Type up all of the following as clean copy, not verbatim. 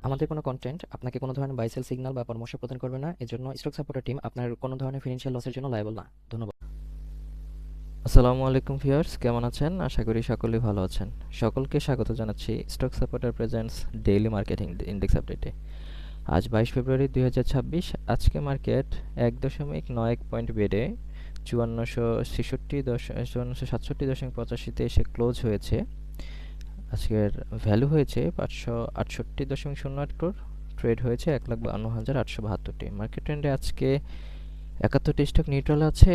আমাদের কোনো কন্টেন্ট আপনাকে কোনো ধরনের বাই সেল সিগন্যাল বা পরামর্শ প্রদান করবে না। এজন্য স্টক সাপোর্টার টিম আপনার কোনো ধরনের ফিনান্সিয়াল লসের জন্য লায়াবল না। ধন্যবাদ। আসসালামু আলাইকুম ভিউয়ার্স, কেমন আছেন? আশা করি সকলেই ভালো আছেন। সকলকে স্বাগত জানাচ্ছি stock supporter presents daily marketing index আপডেটে। আজ 22 ফেব্রুয়ারি 2026। আজকে মার্কেট 1.91 পয়েন্ট বেড়ে 5467.85-তে এসে ক্লোজ হয়েছে। আজকের ভ্যালু হয়েছে 568.08 ক্রোড়। ট্রেড হয়েছে 1,52,872টি। মার্কেট ট্রেন্ডে আজকে 71টি স্টক নিউট্রাল আছে,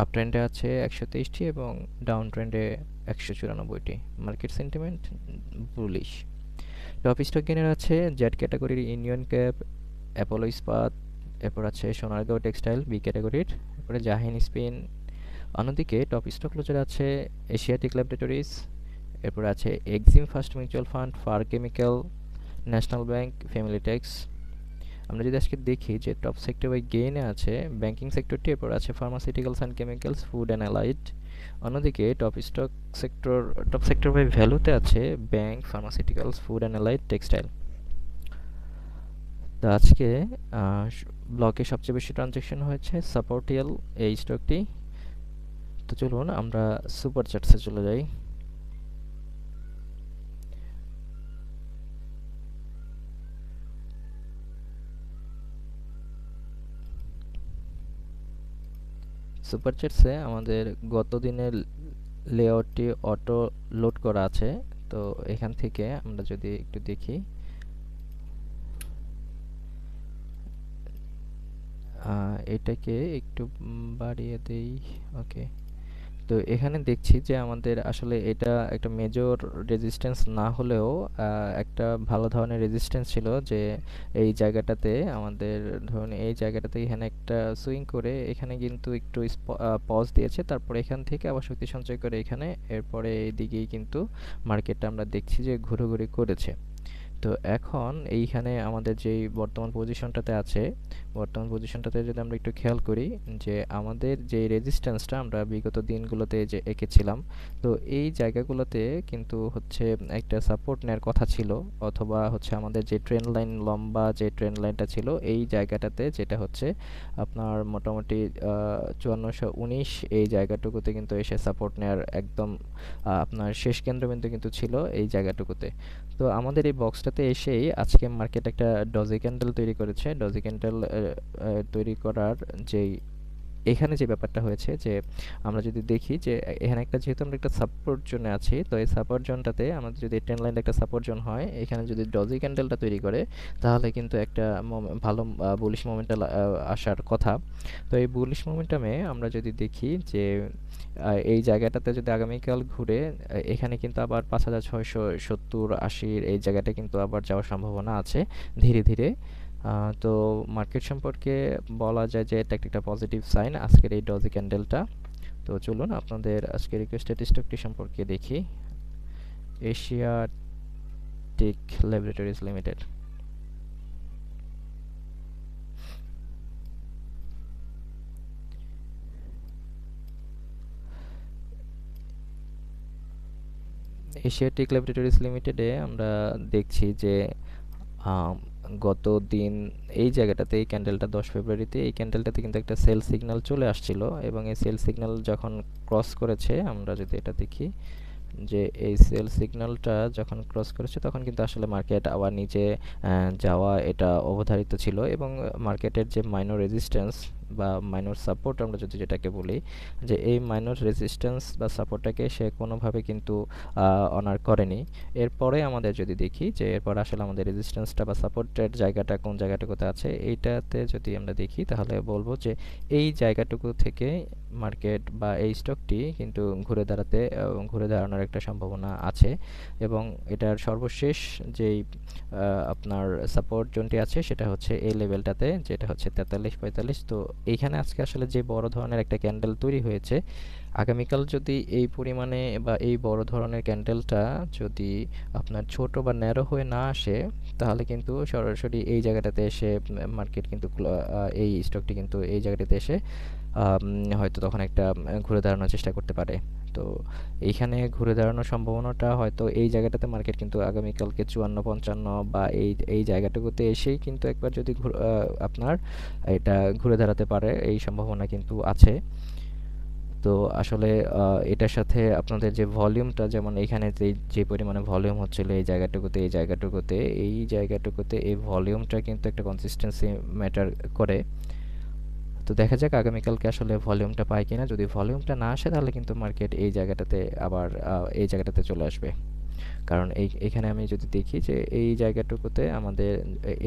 আপ ট্রেন্ডে আছে 123টি এবং ডাউন ট্রেন্ডে 194টি। Market sentiment bullish. Top stock gainer আছে জেড ক্যাটাগরির ইউনিয়ন ক্যাপ, অ্যাপোলো ইস্পাত, এরপর আছে সোনারগাঁও টেক্সটাইল বি ক্যাটাগরির, এরপরে জাহিন স্পিন। অন্যদিকে টপ স্টক লুজার আছে এশিয়াটিক ল্যাবরেটরিজ, এরপর আছে Exim First Mutual Fund, Far Chemical, National Bank, Family Tex. আমরা যদি আজকে দেখি যে টপ সেক্টর বাই গেইনে আছে ব্যাংকিং সেক্টরটি, এরপর আছে pharmaceuticals and chemicals, food and allied. অন্যদিকে টপ সেক্টর বাই ভ্যালুতে আছে bank, pharmaceuticals, food and allied, textile. তো আজকে ব্লকে সবচেয়ে বেশি ট্রানজ্যাকশন হয়েছে সাপোর্টিয়াল এই স্টকটি। তো চলুন আমরা সুপার চার্টসে চলে যাই। সুপার চার্টসে আমাদের গত দিনের লেআউটটি অটো লোড করা আছে। তো এখান থেকে আমরা যদি একটু দেখি, এটাকে একটু বাড়িয়ে দেই। ওকে, তো এখানে দেখছি যে আমাদের আসলে এটা একটা মেজর রেজিস্ট্যান্স না হলেও একটা ভালো ধরনের রেজিস্ট্যান্স ছিল, যে এই জায়গাটাতে আমাদের ধরুন এই জায়গাটাতে এখানে একটা সুইং করে এখানে কিন্তু একটু পজ দিয়েছে, তারপরে এখান থেকে আবার শক্তি সঞ্চয় করে এখানে, এরপরে এইদিকেই কিন্তু মার্কেটটা আমরা দেখছি যে ঘুরোঘুরি করেছে। তো এখন এইখানে আমাদের যেই বর্তমান পজিশনটাতে যদি আমরা একটু খেয়াল করি যে আমাদের যে রেজিস্ট্যান্সটা আমরা বিগত দিনগুলোতে যে এঁকেছিলাম, তো এই জায়গাগুলোতে কিন্তু হচ্ছে একটা সাপোর্ট নেওয়ার কথা ছিল, অথবা হচ্ছে আমাদের যে ট্রেন্ড লাইন, লম্বা যে ট্রেন্ড লাইনটা ছিল এই জায়গাটাতে, যেটা হচ্ছে আপনার মোটামুটি 5419 এই জায়গাটুকুতে কিন্তু এসে সাপোর্ট নেওয়ার একদম আপনার শেষ কেন্দ্রবিন্দু কিন্তু ছিল এই জায়গাটুকুতে। তো আমাদের এই বক্সটাতে এসেই আজকে মার্কেট একটা ডজি ক্যান্ডেল তৈরি করেছে। ডজি ক্যান্ডেল তৈরি করার যেই এখানে যে ব্যাপারটা হয়েছে, যে আমরা যদি দেখি যে এখানে একটা, যেহেতু আমরা একটা সাপোর্ট জোনে আছি, তো এই সাপোর্ট জোনটাতে আমাদের যদি ট্রেন্ড লাইনটা একটা সাপোর্ট জোন হয়, এখানে যদি ডজি ক্যান্ডেলটা তৈরি করে তাহলে কিন্তু একটা ভালো বুলিশ মোমেন্টাম আসার কথা। তো এই বুলিশ মোমেন্টামে আমরা যদি দেখি যে এই জায়গাটাতে যদি আগামীকাল ঘুরে এখানে কিন্তু আবার 5670-80 এই জায়গাটা কিন্তু আবার যাওয়ার সম্ভাবনা আছে ধীরে ধীরে। তো মার্কেট সম্পর্কে বলা যায় যে এটা একটা পজিটিভ সাইন আজকের এই ডজি ক্যান্ডেলটা। তো চলুন আপনাদের আজকে রিকোয়েস্টেড স্টকটি সম্পর্কে দেখি। Asiatic laboratories limited. Asiatic laboratories লিমিটেডে আমরা দেখছি যে আম, গত দিন এই জায়গাটাতে এই ক্যান্ডেলটা 10 ফেব্রুয়ারিতে এই ক্যান্ডেলটাতে কিন্তু একটা সেল সিগন্যাল চলে আসছিল, এবং এই সেল সিগন্যাল যখন ক্রস করেছে, আমরা যদি এটা দেখি যে এই সেল সিগন্যালটা যখন ক্রস করেছে তখন কিন্তু আসলে মার্কেট আবার নিচে যাওয়া এটা অবধারিত ছিল, এবং মার্কেটের যে মাইনর রেজিস্ট্যান্স বা মাইনর সাপোর্ট আমরা যদি যেটাকে বলি, যে এই মাইনর রেজিস্ট্যান্স বা সাপোর্টটাকে সে কোনোভাবে কিন্তু অনার করেনি। এরপরে আমাদের যদি দেখি যে এরপর আসলে আমাদের রেজিস্ট্যান্সটা বা সাপোর্টের জায়গাটা কোন জায়গাটুকুতে আছে, এইটাতে যদি আমরা দেখি তাহলে বলবো যে এই জায়গাটুকু থেকে মার্কেট বা এই স্টকটি কিন্তু ঘুরে দাঁড়ানোর একটা সম্ভাবনা আছে, এবং এটার সর্বশেষ যেই আপনার সাপোর্ট জোনটি আছে সেটা হচ্ছে এই লেভেলটাতে, যেটা হচ্ছে 43-45। তো এইখানে আজকে আসলে যে বড় ধরনের একটা ক্যান্ডেল তৈরি হয়েছে, আগামীকাল যদি এই পরিমাণে বা এই বড় ধরনের ক্যান্ডেলটা যদি আপনার ছোট বা ন্যারো হয়ে না আসে, তাহলে কিন্তু সরাসরি এই জায়গাটাতে এসে মার্কেট কিন্তু এই স্টকটি কিন্তু এই জায়গাটাতে এসে হয়তো তখন একটা ঘুরে দাঁড়ানোর চেষ্টা করতে পারে। তো এইখানে ঘুরে দাঁড়ানোর সম্ভাবনাটা হয়তো এই জায়গাটাতে মার্কেট কিন্তু আগামীকালকে 54-55 বা এই জায়গাটুকুতে এসেই কিন্তু একবার যদি আপনার এটা ঘুরে দাঁড়াতে পারে, এই সম্ভাবনা কিন্তু আছে। তো আসলে এটার সাথে আপনাদের যে ভলিউমটা, যেমন এখানে যে পরিমাণে ভলিউম হচ্ছিল এই জায়গাটুকুতে এই ভলিউমটা কিন্তু একটা কনসিস্টেন্সি ম্যাটার করে। তো দেখা যাক আগামীকালকে আসলে ভলিউমটা পায় কিনা। যদি ভলিউমটা না আসে তাহলে কিন্তু মার্কেট এই জায়গাটাতে আবার এই জায়গাটাতে চলে আসবে। কারণ এখানে আমি যদি দেখি যে এই জায়গাটুকুতে আমাদের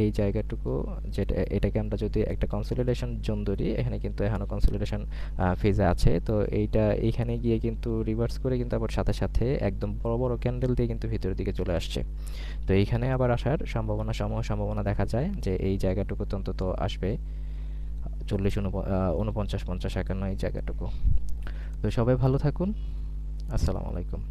এই জায়গাটুকু, যেটা এটাকে আমরা যদি একটা কনসলিডেশন জোন ধরি, এখানে কিন্তু এখনও কনসলিডেশন ফেজে আছে। তো এইখানে গিয়ে কিন্তু রিভার্স করে কিন্তু আবার সাথে সাথে একদম বড় বড় ক্যান্ডেল দিয়ে কিন্তু ভিতরের দিকে চলে আসছে। তো এইখানে আবার আসার সম্ভাবনা দেখা যায় যে এই জায়গাটুকুতে অন্তত আসবে 40, 49, 50, 51 এই জায়গাটুকু। তো সবাই ভালো থাকুন। আসসালামু আলাইকুম।